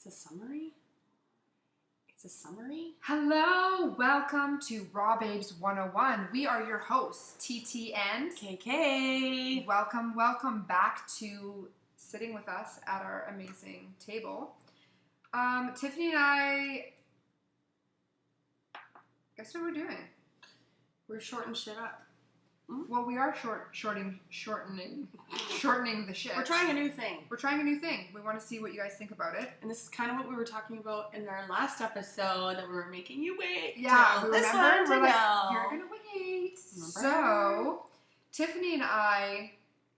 a summary? It's a summary? Hello, welcome to Raw Babes 101. We are your hosts, TT and KK. Welcome back to sitting with us at our amazing table. Tiffany and I, guess what we're doing? We're shorting shit up. Well, we are shortening the shit. We're trying a new thing. We want to see what you guys think about it. And this is kind of what we were talking about in our last episode that we were making you wait. Yeah, we this remember. one We're like, go. you're gonna wait. Remember? So, Tiffany and I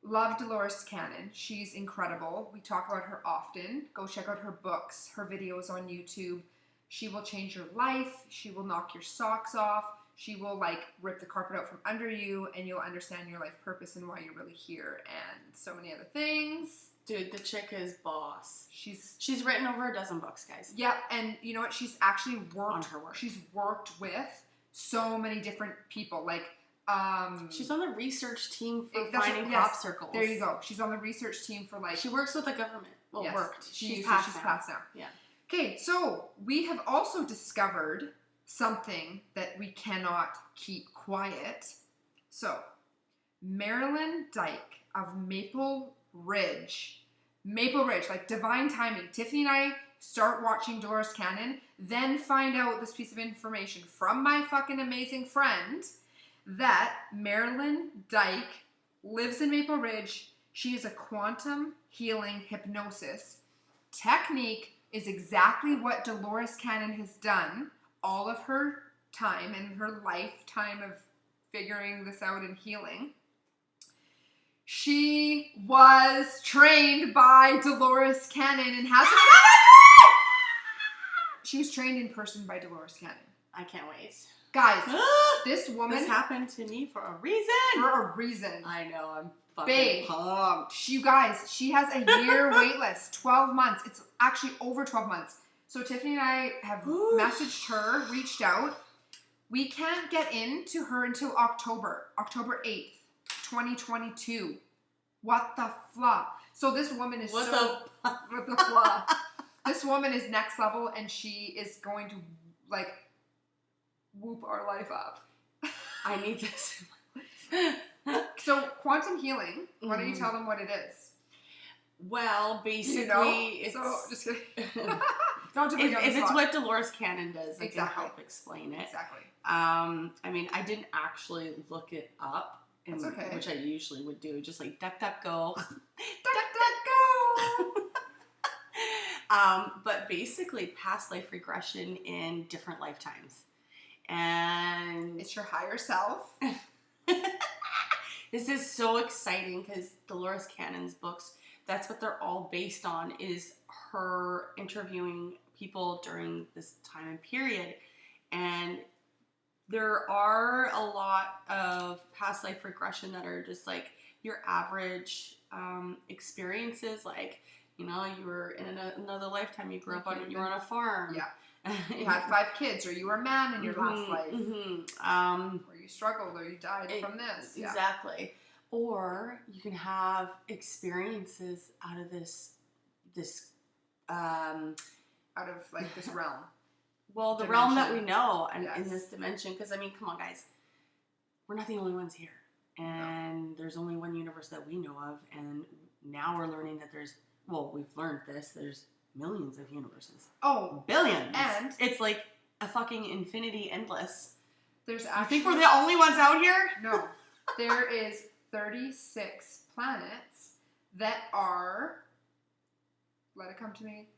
love Dolores Cannon. She's incredible. We talk about her often. Go check out her books, her videos on YouTube. She will change your life. She will knock your socks off. She will rip the carpet out from under you, and you'll understand your life purpose and why you're really here, and so many other things. Dude, the chick is boss. She's written over a dozen books, guys. Yeah, and you know what? She's actually worked on her work. She's worked with so many different people. She's on the research team for finding crop circles. There you go. She's on the research team for She works with the government. Well, yes, worked. She's passed now. Yeah. Okay, so we have also discovered something that we cannot keep quiet. So, Marilyn Dyke of Maple Ridge, like divine timing. Tiffany and I start watching Dolores Cannon, then find out this piece of information from my fucking amazing friend that Marilyn Dyke lives in Maple Ridge. She is a quantum healing hypnosis technique, is exactly what Dolores Cannon has done all of her time and her lifetime of figuring this out and healing. She was trained by Dolores Cannon and has she was trained in person by Dolores Cannon. I can't wait. Guys, this woman... This happened to me for a reason. I know, I'm fucking pumped. You guys, she has a year wait list, 12 months. It's actually over 12 months. So Tiffany and I have messaged her, reached out. We can't get into her until October 8th, 2022. What the flop? So this woman is what the flop? This woman is next level, and she is going to whoop our life up. I need this. So quantum healing. Why don't you tell them what it is? Well, basically, it's... So, just kidding. if it's what Dolores Cannon does, I can help explain it. Exactly. I mean, I didn't actually look it up, That's okay. which I usually would do, just duck, go. But basically, past life regression in different lifetimes. And it's your higher self. This is so exciting because Dolores Cannon's books, that's what they're all based on, is her interviewing people during this time and period. And there are a lot of past life regression that are just your average experiences. You were in another lifetime, you grew up you were on a farm. Yeah. You had 5 kids, or you were a man in your last life. Or you struggled, or you died from this. Yeah. Exactly. Or you can have experiences out of this realm. Well, the realm that we know, and in this dimension, because come on, guys, we're not the only ones here, and there's only one universe that we know of, and now we're learning that we've learned there's millions of universes. Oh, billions, and it's like a fucking infinity, endless. There's I think we're the only ones out here. No, there is 36 planets that are. Let it come to me.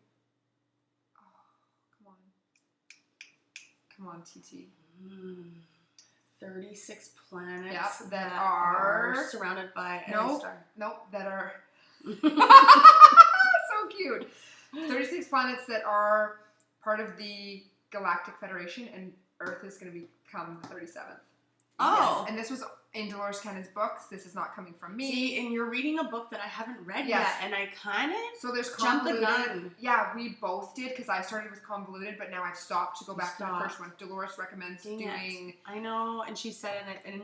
Come on, TT. 36 planets. Yep, that are surrounded by a star. Nope, that are so cute. 36 planets that are part of the Galactic Federation, and Earth is going to become the 37th. Oh. Yes. And this was in Dolores Cannon's books. This is not coming from me. See, and you're reading a book that I haven't read yet, and I kind of jumped the gun. Yeah, we both did, because I started with Convoluted, but now I've stopped to go back to the first one. Dolores recommends doing... I know, and she said it, and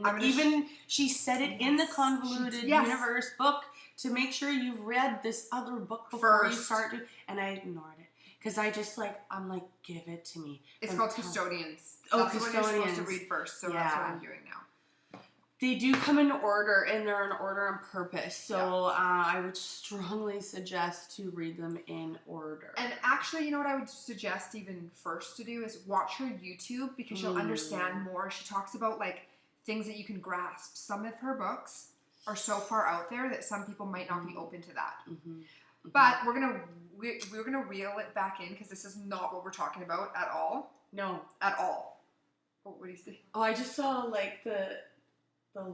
she said it in the Convoluted Universe book to make sure you've read this other book before you start to... And I ignored it. Because I'm like, give it to me. It's called Custodians. Oh, That's what you're supposed to read first, so that's what I'm doing now. They do come in order, and they're in order on purpose. So I would strongly suggest to read them in order. And actually, you know what I would suggest even first to do is watch her YouTube, because you'll understand more. She talks about like things that you can grasp. Some of her books are so far out there that some people might not be open to that. But we're gonna reel it back in, because this is not what we're talking about at all. No, at all. What do you see? Oh, I just saw like the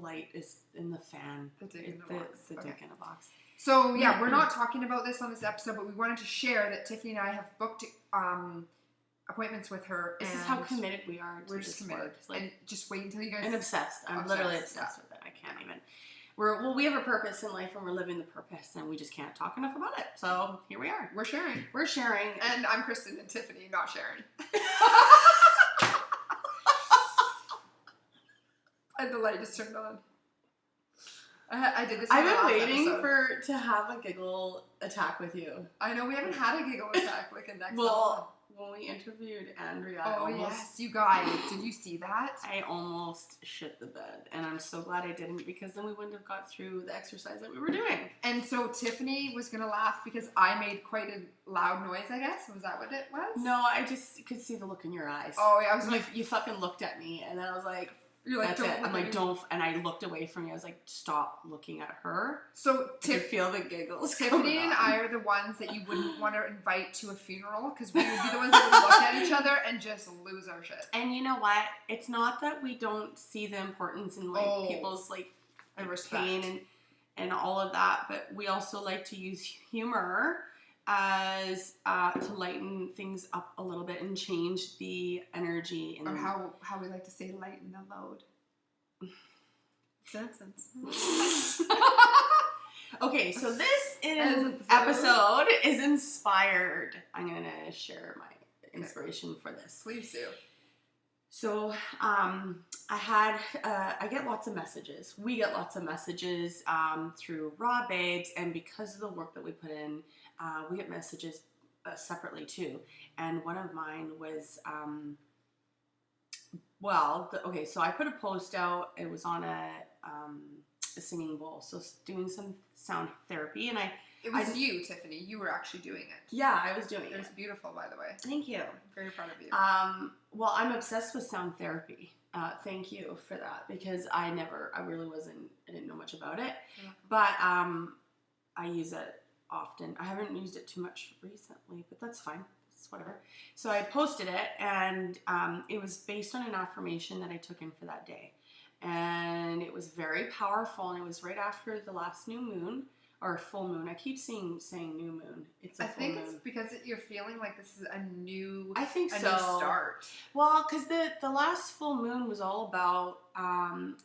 light is in the fan. The dick in the box. The dick in a box. So yeah, we're not talking about this on this episode, but we wanted to share that Tiffany and I have booked appointments with her. This is how committed we are. We're just committed. Like, and just wait until you guys. And obsessed. I'm literally obsessed with it. I can't even. We have a purpose in life, and we're living the purpose, and we just can't talk enough about it. So here we are. We're sharing. And I'm Kristen and Tiffany, not Sharon. And the light just turned on. I did this. I've been waiting to have a giggle attack with you. I know we haven't had a giggle attack like a next. Well, when we interviewed Andrea, yes, you guys, did you see that? I almost shit the bed, and I'm so glad I didn't, because then we wouldn't have got through the exercise that we were doing. And so Tiffany was gonna laugh because I made quite a loud noise. I guess was that what it was? No, I just could see the look in your eyes. Oh yeah, I was like, you fucking looked at me, and then I was like. You're like, that's it. I'm like, don't. And I looked away from you. I was like, stop looking at her. So feel the giggles. Tiffany and I are the ones that you wouldn't want to invite to a funeral, because we would be the ones that would look at each other and just lose our shit. And you know what? It's not that we don't see the importance in like people's like pain and all of that, but we also like to use humor as to lighten things up a little bit and change the energy. Or how we like to say, lighten the load. Nonsense. Okay, so this episode is inspired. I'm going to share my inspiration for this. Please do. So I get lots of messages. We get lots of messages through Raw Babes, and because of the work that we put in, we get messages separately too. And one of mine was, so I put a post out. It was on a singing bowl, so doing some sound therapy, and It was you, Tiffany. You were actually doing it. Yeah, I was doing it. It was beautiful, by the way. Thank you. I'm very proud of you. Well, I'm obsessed with sound therapy. Thank you for that, because I didn't know much about it, but I use it often. I haven't used it too much recently, but that's fine. It's whatever. So I posted it, and it was based on an affirmation that I took in for that day. And it was very powerful, and it was right after the last new moon, or full moon. I keep saying new moon. It's a full moon. I think it's because you're feeling like this is a new new start. Well, because the last full moon was all about,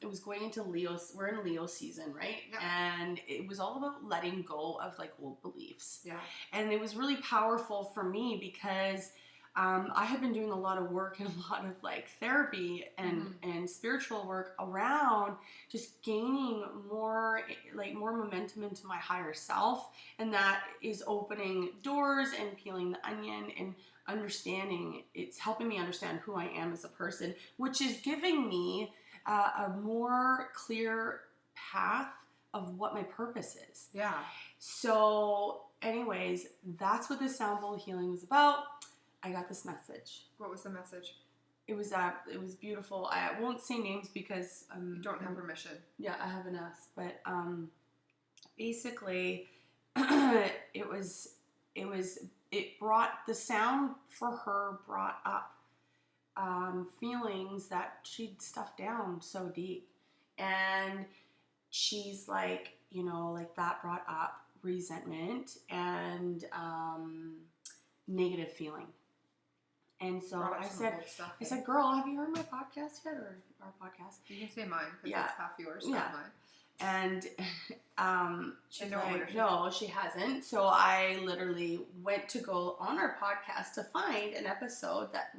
it was going into Leo. We're in Leo season, right? Yeah. And it was all about letting go of like old beliefs. Yeah. And it was really powerful for me because I had been doing a lot of work and a lot of like therapy and spiritual work around just gaining more momentum into my higher self, and that is opening doors and peeling the onion and understanding. It's helping me understand who I am as a person, which is giving me a more clear path of what my purpose is. Yeah. So anyways, that's what this sound bowl healing was about. I got this message. What was the message? It was beautiful. I won't say names because you don't have permission. Yeah, I haven't asked, but basically, it brought the sound for her brought up feelings that she'd stuffed down so deep, and she's like, like that brought up resentment and negative feeling. And so I said, girl, have you heard my podcast yet, or our podcast? You can say mine, because it's half yours, not And mine. she's like, no, she hasn't. So I literally went to go on our podcast to find an episode that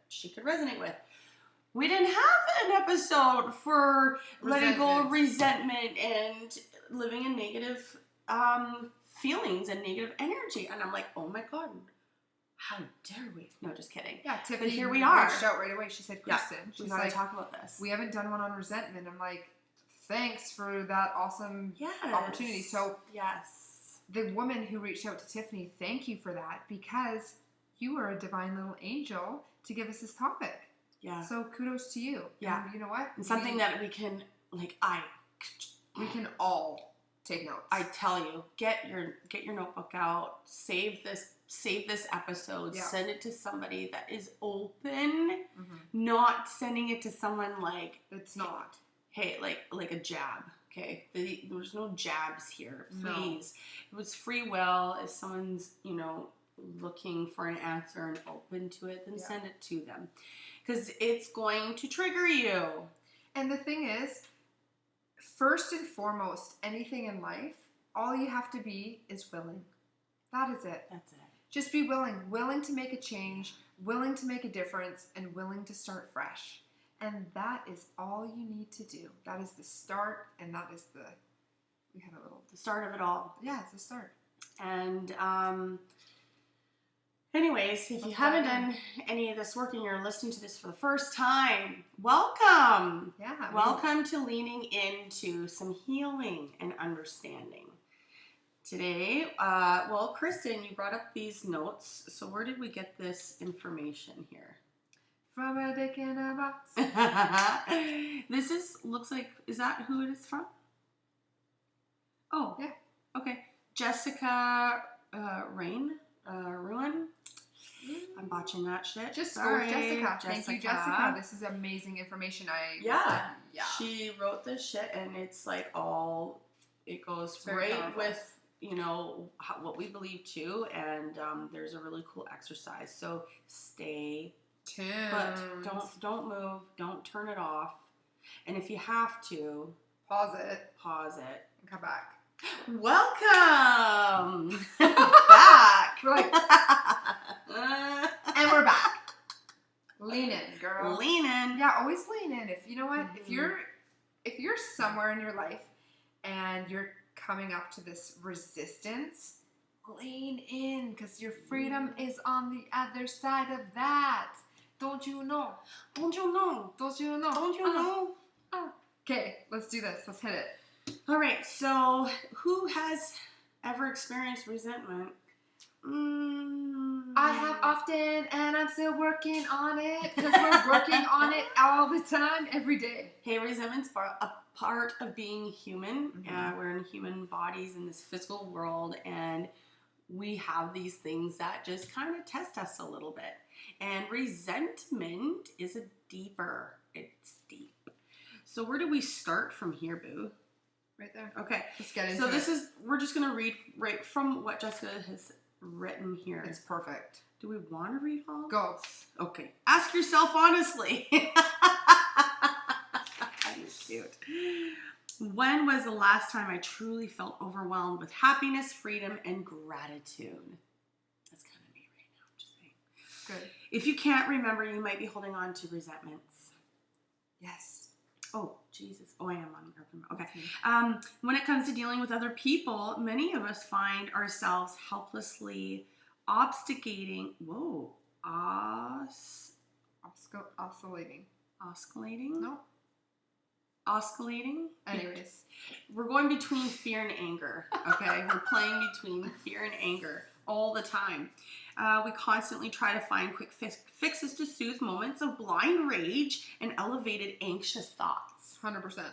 she could resonate with. We didn't have an episode for letting go of resentment and living in negative feelings and negative energy. And I'm like, oh my God. how dare we? No, just kidding. Yeah, Tiffany here we are. reached out right away. She said, Kristen, We she's gotta like, talk about this. we haven't done one on resentment. I'm like, thanks for that awesome opportunity. So yes, the woman who reached out to Tiffany, thank you for that, because you were a divine little angel to give us this topic. Yeah. So kudos to you. Yeah. And you know what? And something that we can, like, we can all take notes. I tell you, get your notebook out, save this episode, send it to somebody that is open, not sending it to someone like it's not. Hey, like a jab. Okay, there's no jabs here. Please, it was free will. If someone's looking for an answer and open to it, then send it to them, because it's going to trigger you. And the thing is, first and foremost, anything in life, all you have to be is willing. That is it. That's it. Just be willing to make a change, willing to make a difference, and willing to start fresh. And that is all you need to do. That is the start, and that is the start of it all. Yeah, it's the start. And anyways, if you haven't done any of this work and you're listening to this for the first time, welcome. Yeah. Welcome to leaning into some healing and understanding. Today, Kristen, you brought up these notes. So where did we get this information here? From a dick in a box. Looks like, is that who it is from? Oh. Yeah. Okay. Jessica Ruin. I'm botching that shit. Just sorry, go with Jessica. Thank you, Jessica. This is amazing information. Yeah. She wrote this shit, and it's like it goes right powerful with what we believe too, and there's a really cool exercise. So stay tuned, but don't move, don't turn it off, and if you have to, pause it, and come back. Welcome back. We're like, and we're back. Lean in, girl. Lean in. Yeah, always lean in. If you know what, if you're somewhere in your life and you're coming up to this resistance, lean in, because your freedom is on the other side of that. Don't you know? Don't you know? Don't you know? Don't you know? Okay, let's do this. Let's hit it. All right, so who has ever experienced resentment? I have often, and I'm still working on it, because we're working on it all the time, every day. Hey, resentment's a part of being human. We're in human bodies in this physical world, and we have these things that just kind of test us a little bit. And resentment is it's deep. So where do we start from here, boo? Right there. Okay. Let's get into it. So we're just going to read right from what Jessica has written here. It's perfect. Do we want to read all? Go. Okay. Ask yourself honestly. You're cute. When was the last time I truly felt overwhelmed with happiness, freedom, and gratitude? That's kind of me right now. I'm just saying. Good. If you can't remember, you might be holding on to resentments. Yes. Oh, Jesus. Oh, I am on open. Okay. When it comes to dealing with other people, many of us find ourselves helplessly oscillating. Whoa. Oscillating. No. Oscillating. Anyways. We're going between fear and anger. Okay. We're playing between fear and anger all the time. We constantly try to find quick fixes to soothe moments of blind rage and elevated anxious thoughts. 100%.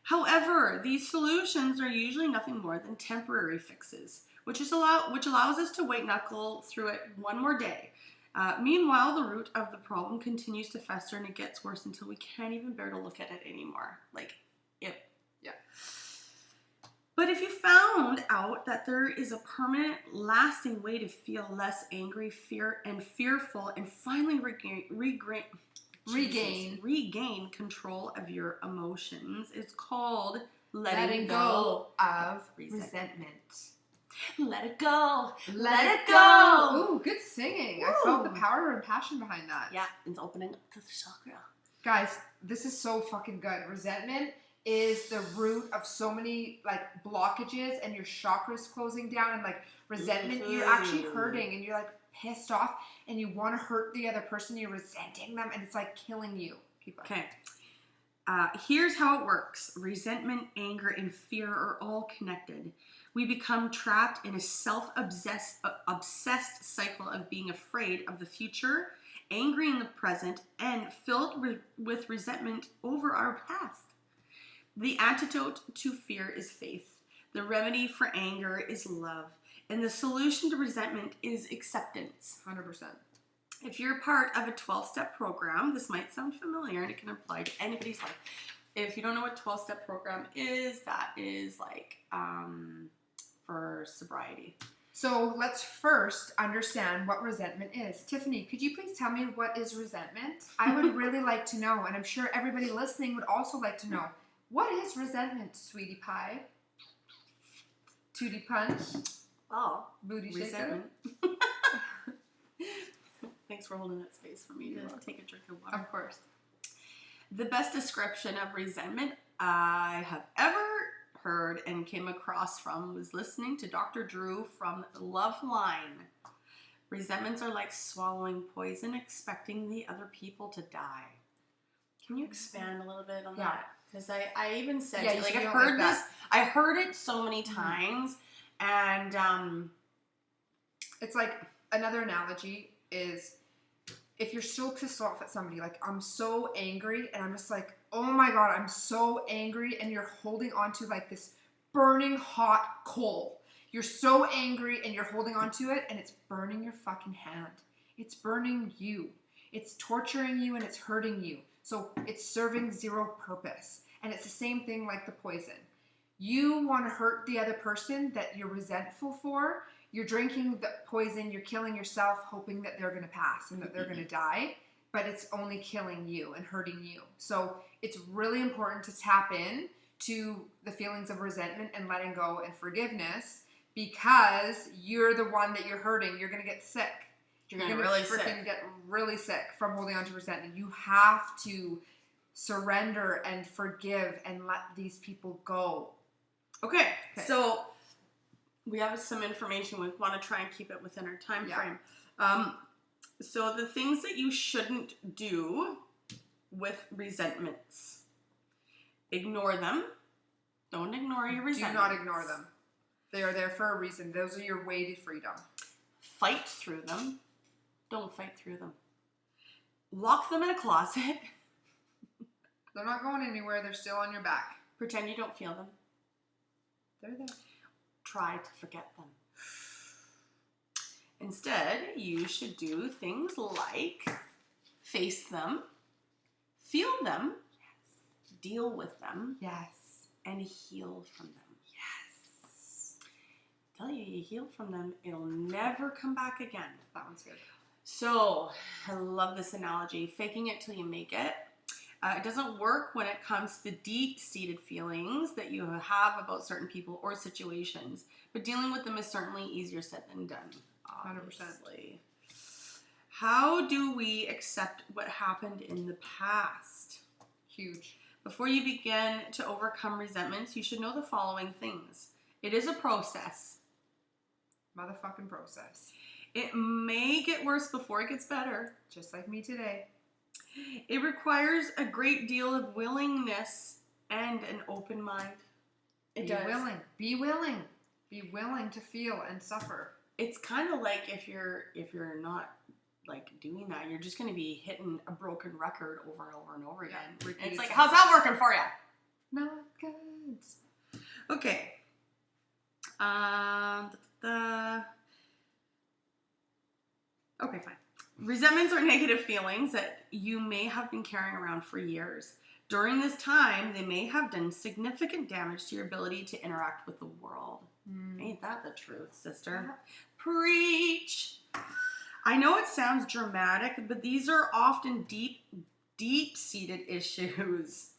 However, these solutions are usually nothing more than temporary fixes, which allows us to white knuckle through it one more day. Meanwhile, the root of the problem continues to fester, and it gets worse until we can't even bear to look at it anymore. Yeah. But if you found out that there is a permanent, lasting way to feel less angry, fearful, and finally regain control of your emotions, it's called letting go of resentment. Let it go. Let it go. Ooh, good singing. Ooh. I felt the power and passion behind that. Yeah, it's opening up to the chakra. Guys, this is so fucking good. Resentment is the root of so many blockages, and your chakras closing down, and resentment, you're actually hurting, and you're pissed off and you want to hurt the other person. You're resenting them, and it's like killing you. People. Okay. Here's how it works. Resentment, anger, and fear are all connected. We become trapped in a obsessed cycle of being afraid of the future, angry in the present, and filled with resentment over our past. The antidote to fear is faith. The remedy for anger is love. And the solution to resentment is acceptance. 100%. If you're part of a 12-step program, this might sound familiar and it can apply to anybody's life. If you don't know what 12-step program is, that is like for sobriety. So let's first understand what resentment is. Tiffany, could you please tell me what is resentment? I would really like to know, and I'm sure everybody listening would also like to know. What is resentment, sweetie pie? Tootie punch? Oh, Booty resentment. shaker? Thanks for holding that space for me to take a drink of water. Of course. The best description of resentment I have ever heard and came across from was listening to Dr. Drew from Love Line. Resentments are like swallowing poison, expecting the other people to die. Can you expand a little bit on that? Because I even said, like, I've heard this. I heard it so many times, and it's like another analogy is if you're so pissed off at somebody, like I'm so angry and I'm just like, oh my God, I'm so angry, and you're holding on to like this burning hot coal. You're so angry and you're holding on to it and it's burning your fucking hand. It's burning you. It's torturing you and it's hurting you. So it's serving zero purpose. And it's the same thing like the poison. You want to hurt the other person that you're resentful for. You're drinking the poison, you're killing yourself, hoping that they're going to pass and that they're going to die, but it's only killing you and hurting you. So it's really important to tap in to the feelings of resentment and letting go and forgiveness, because you're the one that you're hurting. You're going to get sick. You're going to really get really sick from holding on to resentment. You have to surrender and forgive and let these people go. Okay. So we have some information. We want to try and keep it within our time frame. So the things that you shouldn't do with resentments. Ignore them. Don't ignore your resentments. Do not ignore them. They are there for a reason. Those are your way to freedom. Fight through them. Don't fight through them. Lock them in a closet. They're not going anywhere. They're still on your back. Pretend you don't feel them. They're there. Try to forget them. Instead, you should do things like face them, feel them, deal with them, and heal from them. I tell you, you heal from them, it'll never come back again. That one's good. So, I love this analogy. Faking it till you make it. It doesn't work when it comes to the deep-seated feelings that you have about certain people or situations, but dealing with them is certainly easier said than done. 100%. How do we accept what happened in the past? Huge. Before you begin to overcome resentments, you should know the following things. It is a process. Motherfucking process. It may get worse before it gets better. Just like me today. It requires a great deal of willingness and an open mind. It does. Be willing. Be willing to feel and suffer. It's kind of like if you're not like doing that, you're just going to be hitting a broken record over and over and over again. And it's like, how's that working for you? Not good. Okay. Okay, fine. Resentments are negative feelings that you may have been carrying around for years. During this time, they may have done significant damage to your ability to interact with the world. Ain't that the truth, sister? Preach! I know it sounds dramatic, but these are often deep-seated issues.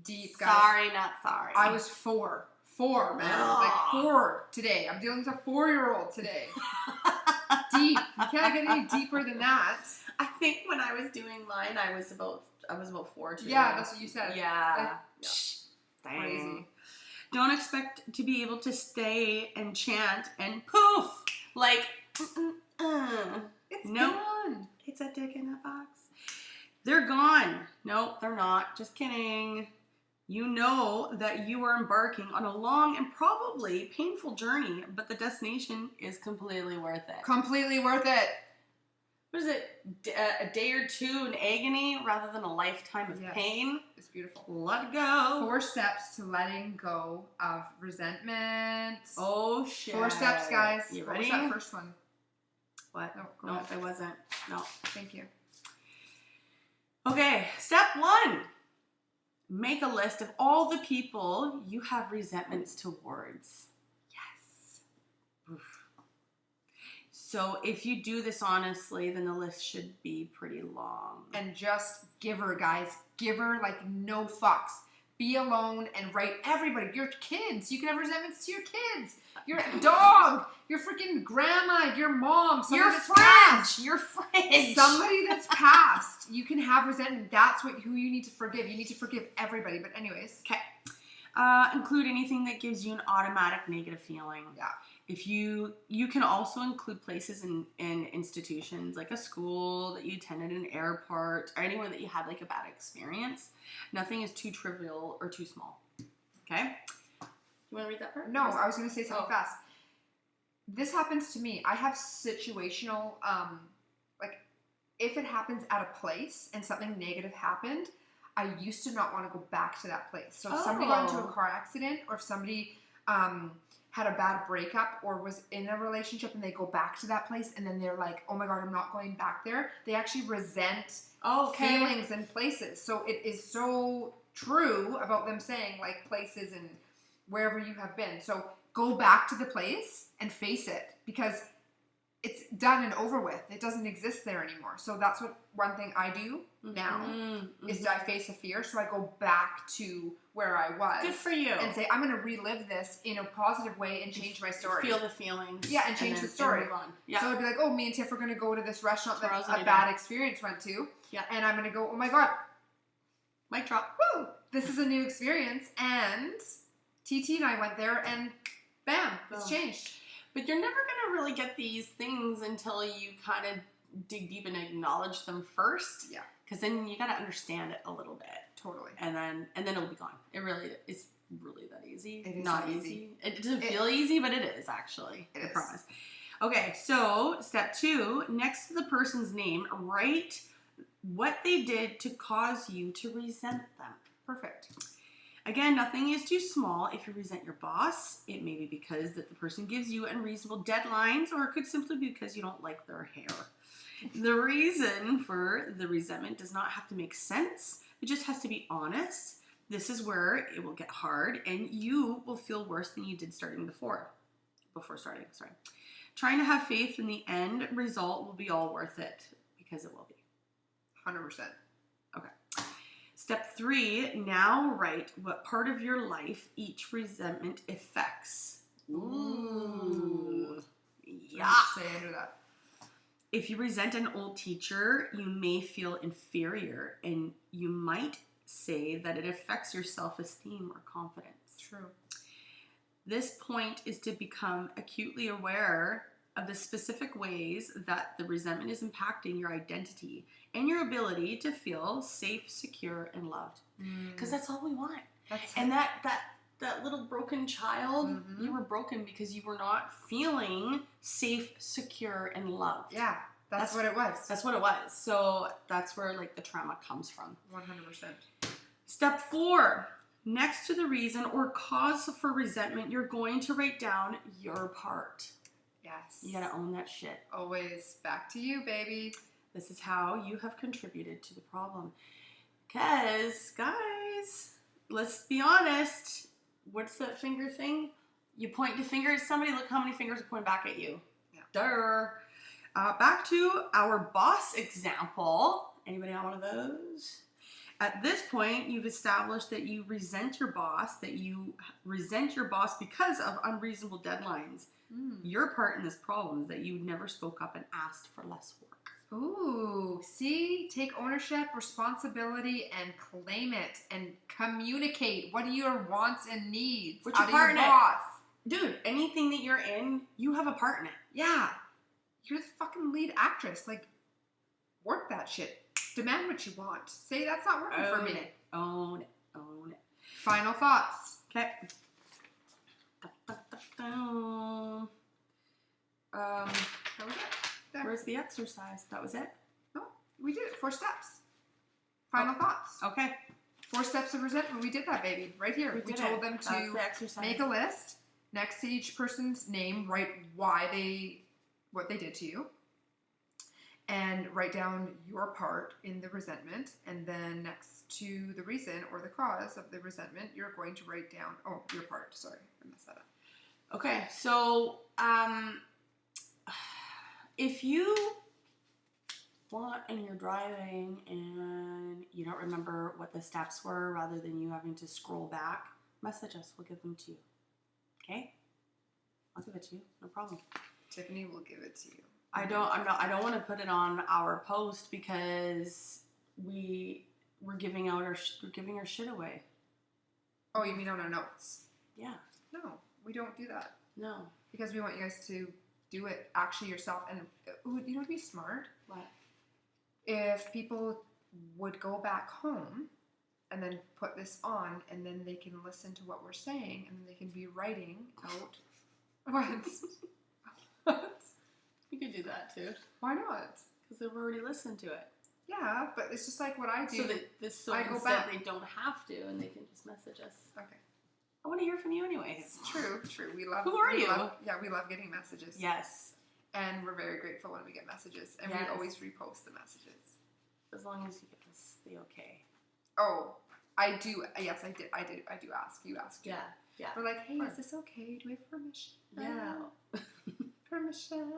Deep, guys. Sorry, not sorry. I was four, man. Like 4 today. I'm dealing with a 4-year-old today. Deep. You can't get any deeper than that. I think when I was doing mine, I was about 4 too. Yeah, that's what you said. Yeah. Dang. Crazy. Don't expect to be able to stay and chant and poof, like It's Nope. gone. It's a dick in a box. They're gone. Nope, they're not. Just kidding. You know that you are embarking on a long and probably painful journey, but the destination is completely worth it. Completely worth it. What is it? A day or two in agony rather than a lifetime of pain? It's beautiful. Let go. 4 steps to letting go of resentment. Oh, shit. 4 steps, guys. You What ready? was that first one? What? No, go No, ahead. it wasn't. No. Thank you. Okay, step 1. Make a list of all the people you have resentments towards. Yes. Oof. So if you do this honestly, then the list should be pretty long. And just give her, guys. Give her like no fucks. Be alone and write everybody. Your kids. You can have resentments to your kids. Your dog. Your freaking grandma. Your mom. Your that's fridge. passed. Your fridge. Somebody that's passed. You can have resentment. That's who you need to forgive. You need to forgive everybody. But anyways. Okay. Include anything that gives you an automatic negative feeling. Yeah. If you can also include places in institutions like a school that you attended, an airport, or anywhere that you had like a bad experience. Nothing is too trivial or too small. Okay? You want to read that part? No, I was going to say something fast. This happens to me. I have situational, like, if it happens at a place and something negative happened, I used to not want to go back to that place. So if somebody got into a car accident, or if somebody had a bad breakup or was in a relationship and they go back to that place and then they're like, oh my God, I'm not going back there. They actually resent feelings and places. So it is so true about them saying like places and wherever you have been. So go back to the place and face it, because it's done and over with. It doesn't exist there anymore. So that's what one thing I do now is I face a fear. So I go back to where I was. Good for you. And say, I'm going to relive this in a positive way and change my story. Feel the feelings. Yeah, and change the story. And move on. Yeah. So I'd be like, oh, me and Tiff are going to go to this restaurant that Tomorrow's a bad experience went to. Yeah. And I'm going to go, oh my God. Mic drop. Woo! This is a new experience. And TT and I went there and bam, it's changed. But you're never going to really get these things until you kind of dig deep and acknowledge them first. Yeah. Because then you got to understand it a little bit. Totally. And then it'll be gone. It really is really that easy. It is not easy. It doesn't feel easy, but it is actually. I promise. Okay, so step 2, next to the person's name, write what they did to cause you to resent them. Perfect. Again, nothing is too small. If you resent your boss, it may be because that the person gives you unreasonable deadlines, or it could simply be because you don't like their hair. The reason for the resentment does not have to make sense. It just has to be honest. This is where it will get hard, and you will feel worse than you did before starting. Trying to have faith in the end result will be all worth it, because it will be. 100%. Okay. Step 3, now write what part of your life each resentment affects. Ooh. Yeah. Say under that. If you resent an old teacher, you may feel inferior, and you might say that it affects your self-esteem or confidence. True. This point is to become acutely aware of the specific ways that the resentment is impacting your identity and your ability to feel safe, secure, and loved. Because that's all we want. And that little broken child, you were broken because you were not feeling safe, secure, and loved. Yeah, that's what it was. That's what it was. So that's where like the trauma comes from. 100%. Step 4, next to the reason or cause for resentment, you're going to write down your part. Yes. You gotta own that shit. Always back to you, baby. This is how you have contributed to the problem. Because, guys, let's be honest. What's that finger thing? You point the finger at somebody, look how many fingers are pointing back at you. Yeah. Duh. Back to our boss example. Anybody on one of those? At this point, you've established that you resent your boss, because of unreasonable deadlines. Your part in this problem is that you never spoke up and asked for less work. Ooh, see? Take ownership, responsibility, and claim it. And communicate. What are your wants and needs? What's your part in it? Dude, anything that you're in, you have a part in it. Yeah. You're the fucking lead actress. Like, work that shit. Demand what you want. Say that's not working for me. Own it. Final thoughts. Okay. That was it. There. Where's the exercise? That was it? No, we did it. 4 steps. Final thoughts. Okay. 4 steps of resentment. We did that, baby. Right here. We told them to make a list. Next to each person's name, write what they did to you. And write down your part in the resentment. And then next to the reason or the cause of the resentment, you're going to write down, your part. Sorry, I messed that up. Okay, so if you want and you're driving and you don't remember what the steps were, rather than you having to scroll back, message us. We'll give them to you. Okay? I'll give it to you. No problem. Tiffany will give it to you. I don't want to put it on our post because we're giving our shit away. Oh, you mean on our notes? Yeah. No, we don't do that. No. Because we want you guys to do it actually yourself. And you know, it'd be smart. What? If people would go back home and then put this on, and then they can listen to what we're saying, and then they can be writing out what? You could do that too. Why not? Because they've already listened to it. Yeah, but it's just like what I do. So I go back. They don't have to, and they can just message us. Okay. I want to hear from you anyways. True. We love. Who are you? We love getting messages. Yes. And we're very grateful when we get messages, and we always repost the messages. As long as you give us the okay. Oh, I do. Yes, I did. I do ask. You asked. Yeah. We're like, hey, is this okay? Do we have permission? Yeah. Permission.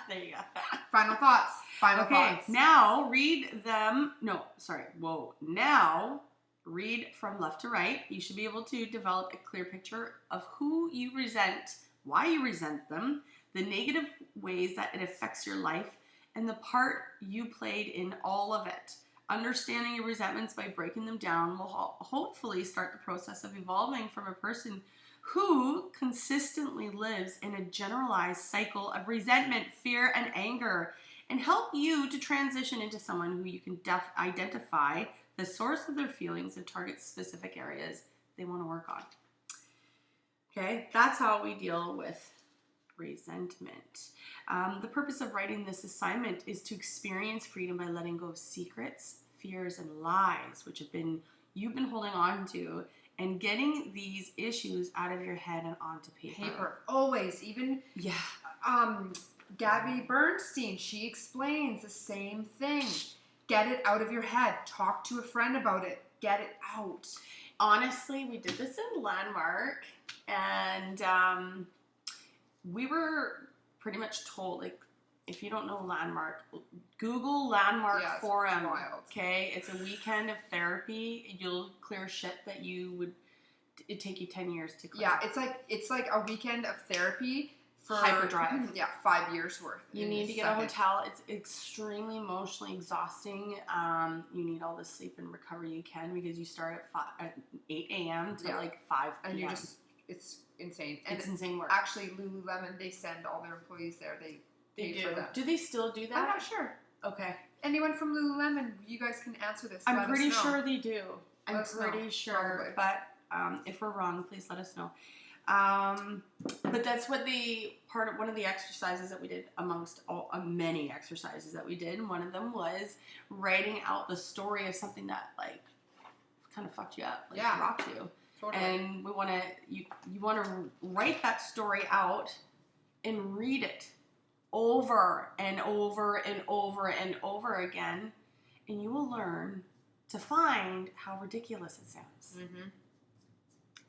There you go. Final thoughts. Okay, now read them. No, sorry. Whoa. Now read from left to right. You should be able to develop a clear picture of who you resent, why you resent them, the negative ways that it affects your life, and the part you played in all of it. Understanding your resentments by breaking them down will hopefully start the process of evolving from a person who consistently lives in a generalized cycle of resentment, fear, and anger, and help you to transition into someone who you can identify the source of their feelings and target specific areas they want to work on. Okay, that's how we deal with resentment. The purpose of writing this assignment is to experience freedom by letting go of secrets, fears, and lies which you've been holding on to, and getting these issues out of your head and onto paper. Always. Even Gabby Bernstein, she explains the same thing. Get it out of your head. Talk to a friend about it. Get it out. Honestly, we did this in Landmark, and we were pretty much told, like, if you don't know Landmark, Google Landmark Forum. Wild. Okay, it's a weekend of therapy. You'll clear shit that it'd take you 10 years to clear. Yeah, it's like a weekend of therapy for hyperdrive. Yeah, 5 years worth. You need to get a hotel. It's extremely emotionally exhausting. You need all the sleep and recovery you can, because you start at 8 a.m. to like 5 p.m. And it's insane. And it's insane work. Actually, Lululemon, they send all their employees there. They do. For them. Do they still do that? I'm not sure. Okay. Anyone from Lululemon, you guys can answer this. I'm pretty sure they do. I'm pretty sure. Probably. But if we're wrong, please let us know. But that's what one of the exercises that we did amongst many exercises that we did. And one of them was writing out the story of something that like kind of fucked you up, like rocked you. Totally. And we want to, you want to write that story out and read it over and over and over and over again, and you will learn to find how ridiculous it sounds. Mm-hmm.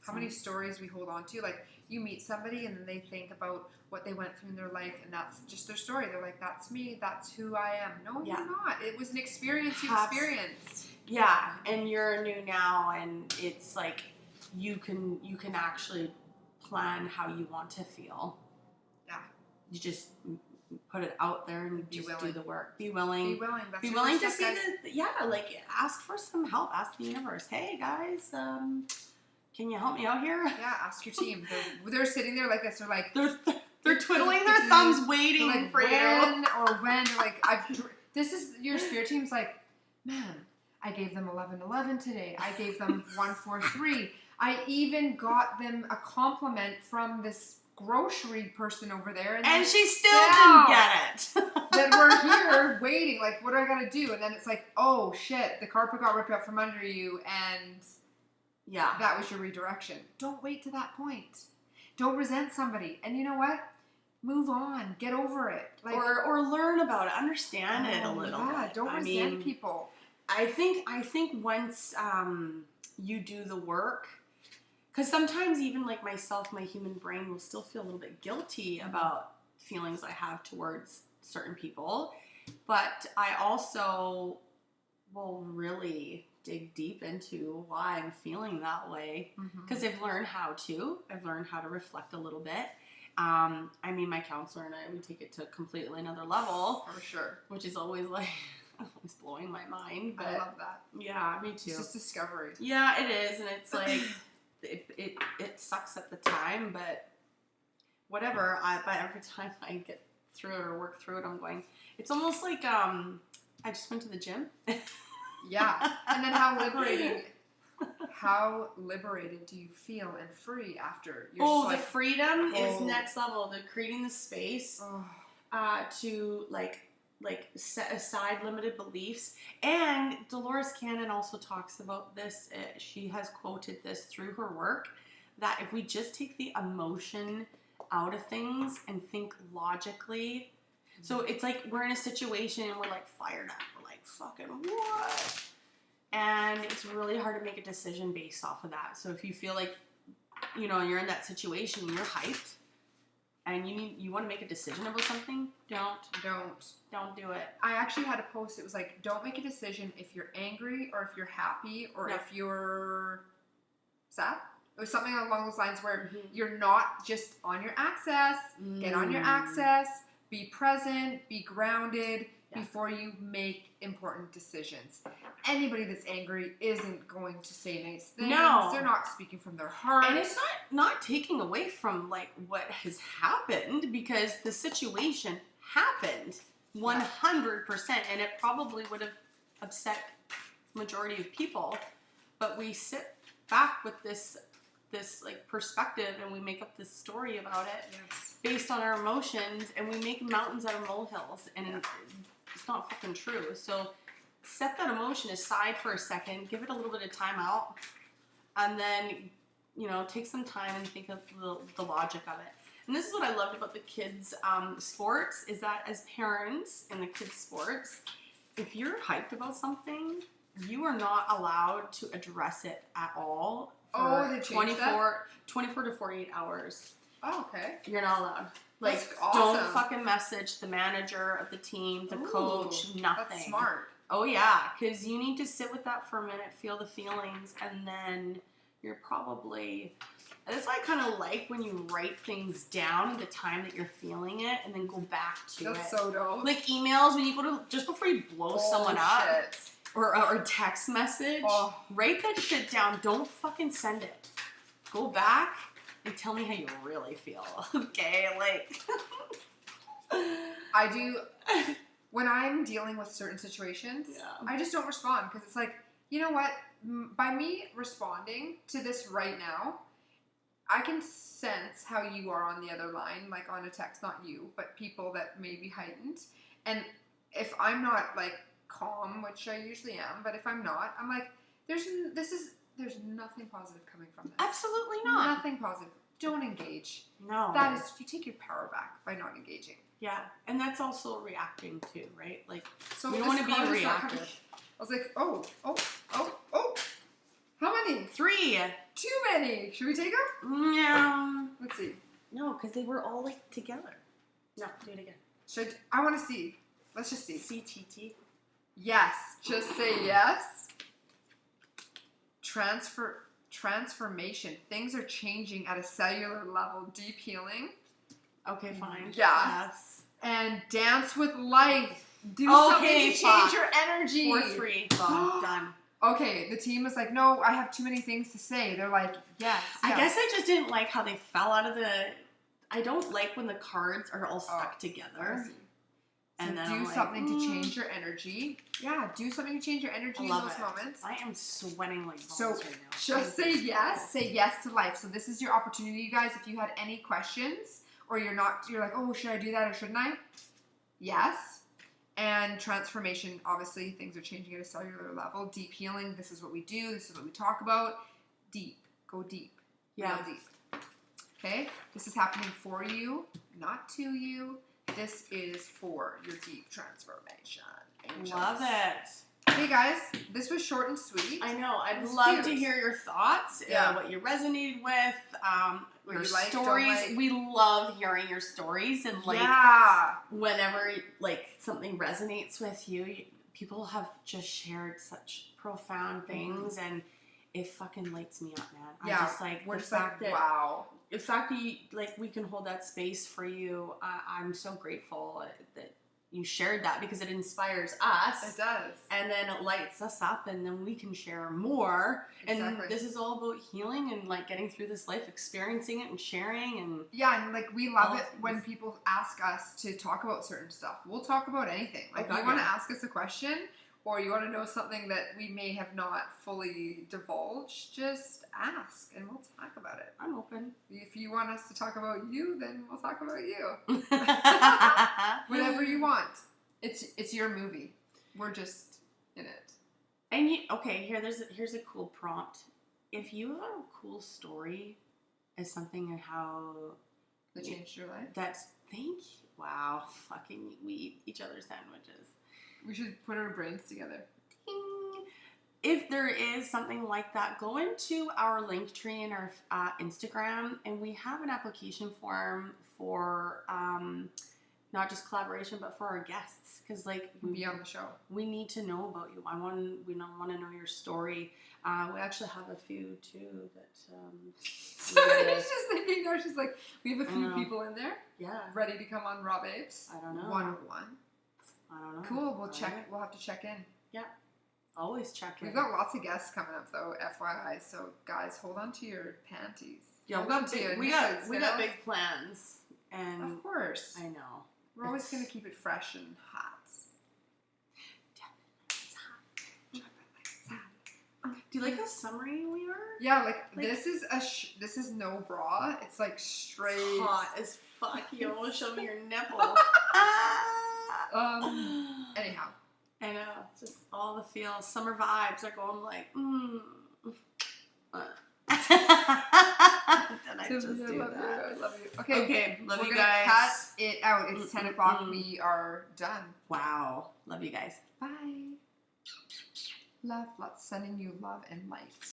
How many stories we hold on to. Like, you meet somebody and then they think about what they went through in their life, and that's just their story. They're like, that's me, that's who I am. No, you're not. It was an experience you experienced. Yeah, and you're new now, and it's like you can actually plan how you want to feel. Yeah. You just put it out there and just do the work. Be willing. That's be willing to see like ask for some help. Ask the universe. Hey guys, can you help me out here? Yeah, ask your team. They're sitting there like this. They're like, They're twiddling their thumbs waiting like, for you. When, like, this is, your spirit team's like, man, I gave them 11-11 today. I gave them 1-4-3. I even got them a compliment from this grocery person over there. And she still didn't get it. That we're here waiting. Like, what do I got to do? And then it's like, oh, shit, the carpet got ripped out from under you, and yeah, that was your redirection. Don't wait to that point. Don't resent somebody. And you know what? Move on. Get over it. Like, or learn about it. Understand it a little bit. Don't resent people. I think once you do the work, because sometimes even like myself, my human brain will still feel a little bit guilty about feelings I have towards certain people. But I also will really dig deep into why I'm feeling that way, because I've learned how to. I've learned how to reflect a little bit. I mean, my counselor and I, we take it to completely another level. For sure. Which is always like, always blowing my mind. But I love that. Yeah, me too. It's just discovery. Yeah, it is. And it's like, it sucks at the time, but whatever. But every time I get through it or work through it, I'm going, it's almost like, I just went to the gym. Yeah. And then how liberated do you feel and free after? You're the freedom is next level. The creating the space to like set aside limited beliefs. And Dolores Cannon also talks about this. She has quoted this through her work, that if we just take the emotion out of things and think logically. So it's like we're in a situation and we're like fired up. We're like, fucking what? And it's really hard to make a decision based off of that. So if you feel like, you know, you're in that situation and you're hyped and you want to make a decision about something, don't do it. I actually had a post. It was like, don't make a decision if you're angry or if you're happy or if you're sad. It was something along those lines where you're not just on your axis. Get on your axis. Be present. Be grounded before you make important decisions. Anybody that's angry isn't going to say nice things. No. They're not speaking from their heart. And it's not taking away from like what has happened, because the situation happened 100%, and it probably would have upset the majority of people. But we sit back with this like perspective and we make up this story about it based on our emotions, and we make mountains out of molehills, and it's not fucking true. So set that emotion aside for a second, give it a little bit of time out, and then, you know, take some time and think of the logic of it. And this is what I loved about the kids' sports, is that as parents in the kids' sports, if you're hyped about something, you are not allowed to address it at all for 24 to 48 hours. Oh, okay. You're not allowed. Like, that's awesome. Don't fucking message the manager of the team, the coach, nothing. That's smart. Oh, yeah, because you need to sit with that for a minute, feel the feelings, and then you're probably... That's why I kind of like when you write things down at the time that you're feeling it, and then go back to it. That's so dope. Like emails, when you go to... Just before you blow someone up, or text message, write that shit down. Don't fucking send it. Go back and tell me how you really feel, okay? Like... I do... When I'm dealing with certain situations, I just don't respond, because it's like, you know what? By me responding to this right now, I can sense how you are on the other line, like on a text, not you, but people that may be heightened. And if I'm not like calm, which I usually am, but if I'm not, I'm like, there's nothing positive coming from this. Absolutely not. Nothing positive. Don't engage. No. That is, you take your power back by not engaging. Yeah, and that's also reacting too, right? Like, so we don't want to be reactive. I was like, oh. How many? 3. Too many. Should we take them? Yeah. Let's see. No, because they were all like together. No, do it again. I want to see. Let's just see. CTT. Yes. Just say yes. Transformation. Things are changing at a cellular level. Deep healing. Okay, fine. Yeah. Yes. And dance with life. Do something to change your energy. 4-3. Done. Okay, the team was like, no, I have too many things to say. They're like, yes. I guess I just didn't like how they fell out of I don't like when the cards are all stuck together. So And then do I'm like, something to change your energy. Yeah, do something to change your energy in those moments. I am sweating like balls So right now. just say yes. Say yes to life. So this is your opportunity, you guys. If you had any questions or you're like, oh, should I do that or shouldn't I? Yes. And transformation, obviously, things are changing at a cellular level. Deep healing, this is what we do. This is what we talk about. Deep. Go deep. Yeah. Real deep. Okay? This is happening for you, not to you. This is for your deep transformation. Angels. Love it. Hey guys, this was short and sweet. I know. I'd It's love cute. to hear your thoughts, what you resonated with, What your you like, don't stories. like. We love hearing your stories, and like whenever like something resonates with you, people have just shared such profound things, and it fucking lights me up, man. I just like we're the just fact like, that wow. the fact that like we can hold that space for you. I'm so grateful that you shared that, because it inspires us. It does. And then it lights us up, and then we can share more. Exactly. And this is all about healing and like getting through this life, experiencing it and sharing. And yeah, and like we love it when people ask us to talk about certain stuff. We'll talk about anything. Like you want to ask us a question, or you want to know something that we may have not fully divulged, just ask and we'll talk about it. I'm open. If you want us to talk about you, then we'll talk about you. Whatever you want. It's your movie. We're just in it. And here's a cool prompt. If you have a cool story as something and how That changed your life? Thank you. Wow. Fucking we eat each other's sandwiches. We should put our brains together. Ding. If there is something like that, go into our Linktree and our Instagram, and we have an application form for not just collaboration, but for our guests, because like Be on the show. We need to know about you. We don't want to know your story. We actually have a few too that. Somebody's just thinking. She's like, we have a few people in there. Yeah. Ready to come on Raw Babes. I don't know. 101. I don't know. Cool. We'll check. We'll have to check in. Yeah. Always check in. We've got lots of guests coming up though, FYI. So guys, hold on to your panties. Yeah, hold on to your we got big plans, and of course, I know we're always gonna keep it fresh and hot. Do you like how summery we are? Yeah, like this is this is no bra. It's like straight. It's hot as fuck. You almost show me your nipple. Anyhow. I know. Just all the feels. Summer vibes are going like, Did I just do that? I love you. Okay, love we're you gonna guys. cut it out. It's 10 o'clock. We are done. Wow. Love you guys. Bye. Love, lots. Sending you love and light.